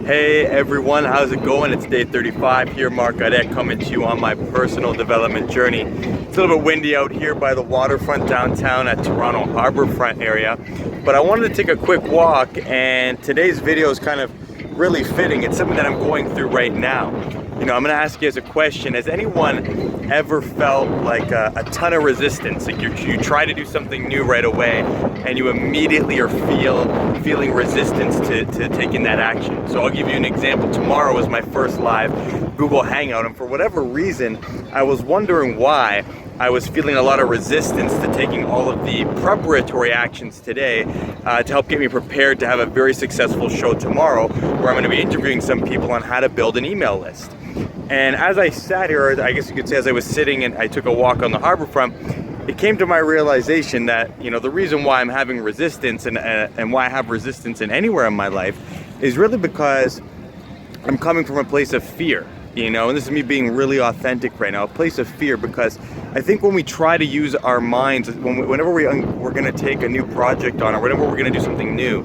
Hey everyone, how's it going? It's day 35 here, Mark Gadet, coming to you on my personal development journey. It's a little bit windy out here by the waterfront downtown at Toronto Harborfront area, but I wanted to take a quick walk, and today's video is kind of really fitting. It's something that I'm going through right now. You know, I'm gonna ask you as a question, has anyone ever felt like a ton of resistance? Like you try to do something new right away and you immediately are feeling resistance to taking that action. So I'll give you an example. Tomorrow is my first live Google Hangout, and for whatever reason, I was wondering why I was feeling a lot of resistance to taking all of the preparatory actions today to help get me prepared to have a very successful show tomorrow, where I'm going to be interviewing some people on how to build an email list. And as I sat here, I guess you could say as I was sitting and I took a walk on the harborfront, it came to my realization that, you know, the reason why I'm having resistance and why I have resistance in anywhere in my life is really because I'm coming from a place of fear. You know, and this is me being really authentic right now, a place of fear, because I think when we try to use our minds, whenever we're going to take a new project on, or whenever we're going to do something new,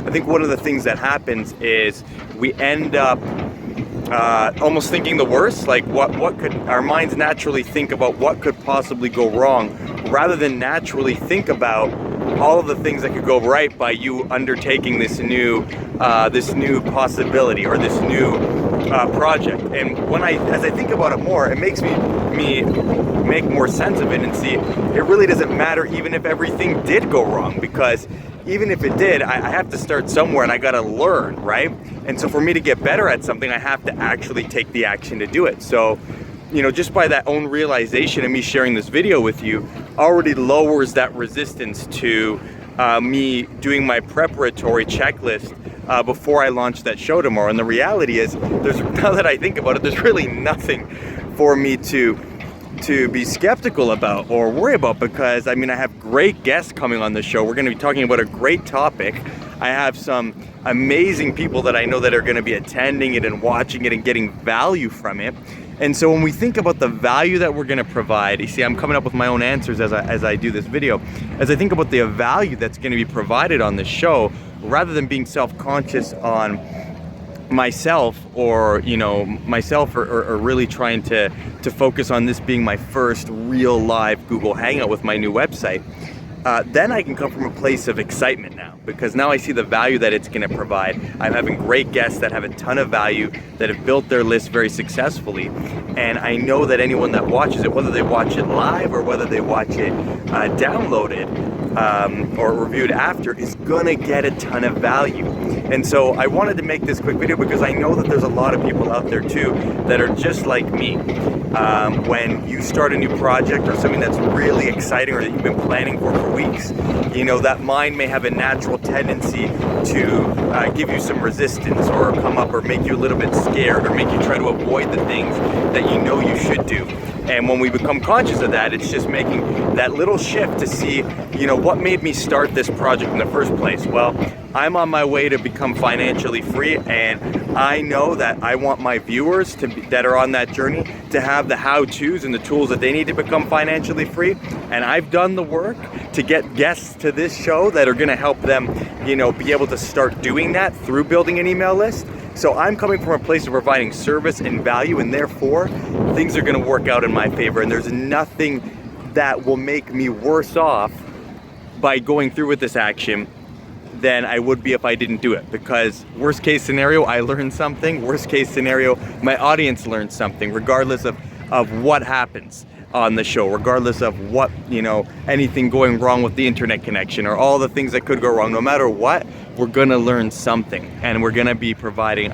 I think one of the things that happens is we end up almost thinking the worst, like what could our minds naturally think about what could possibly go wrong, rather than naturally think about all of the things that could go right by you undertaking this new possibility or this new project. And as I think about it more, it makes me make more sense of it and see it really doesn't matter even if everything did go wrong, because even if it did, I have to start somewhere and I gotta learn, right? And so for me to get better at something, I have to actually take the action to do it. So, you know, just by that own realization and me sharing this video with you already lowers that resistance to me doing my preparatory checklist before I launch that show tomorrow. And the reality is, now that I think about it, there's really nothing for me to be skeptical about or worry about, because I mean, I have great guests coming on the show. We're going to be talking about a great topic. I have some amazing people that I know that are going to be attending it and watching it and getting value from it. And so when we think about the value that we're going to provide, you see, I'm coming up with my own answers as I do this video. As I think about the value that's going to be provided on this show, rather than being self-conscious on myself or really trying to focus on this being my first real live Google Hangout with my new website, then I can come from a place of excitement now, because now I see the value that it's going to provide. I'm having great guests that have a ton of value, that have built their list very successfully, and I know that anyone that watches it, whether they watch it live or whether they watch it downloaded or reviewed after, is gonna get a ton of value. And so I wanted to make this quick video because I know that there's a lot of people out there too that are just like me. When you start a new project or something that's really exciting or that you've been planning for weeks, you know, that mind may have a natural tendency to give you some resistance or come up or make you a little bit scared or make you try to avoid the things that you know you should do. And when we become conscious of that, it's just making that little shift to see, you know, what made me start this project in the first place? Well, I'm on my way to become financially free, and I know that I want my viewers that are on that journey to have the how-tos and the tools that they need to become financially free. And I've done the work to get guests to this show that are gonna help them, you know, be able to start doing that through building an email list. So I'm coming from a place of providing service and value, and therefore things are gonna work out in my favor, and there's nothing that will make me worse off by going through with this action than I would be if I didn't do it. Because worst case scenario, I learned something. Worst case scenario, my audience learns something, regardless of what happens on the show, regardless of what, you know, anything going wrong with the internet connection or all the things that could go wrong. No matter what, we're gonna learn something, and I'm gonna be providing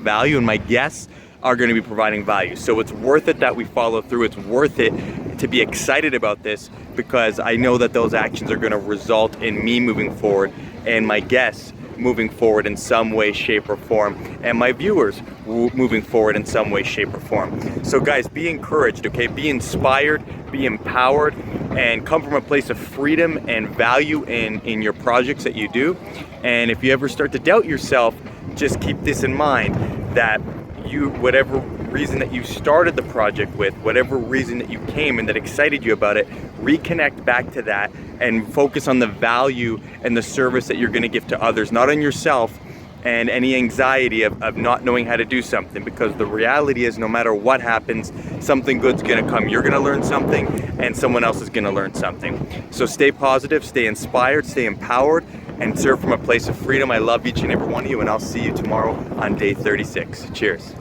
value, and my guests are gonna be providing value. So it's worth it that we follow through. It's worth it to be excited about this, because I know that those actions are gonna result in me moving forward and my guests moving forward in some way, shape, or form, and my viewers moving forward in some way, shape, or form. So guys, be encouraged, okay? Be inspired, be empowered, and come from a place of freedom and value in your projects that you do. And if you ever start to doubt yourself, just keep this in mind, that whatever reason that you started the project with, whatever reason that you came and that excited you about it, reconnect back to that and focus on the value and the service that you're going to give to others, not on yourself, and any anxiety of not knowing how to do something, because the reality is no matter what happens, something good's gonna come. You're gonna learn something and someone else is gonna learn something. So stay positive, stay inspired, stay empowered, and serve from a place of freedom. I love each and every one of you, and I'll see you tomorrow on day 36. Cheers.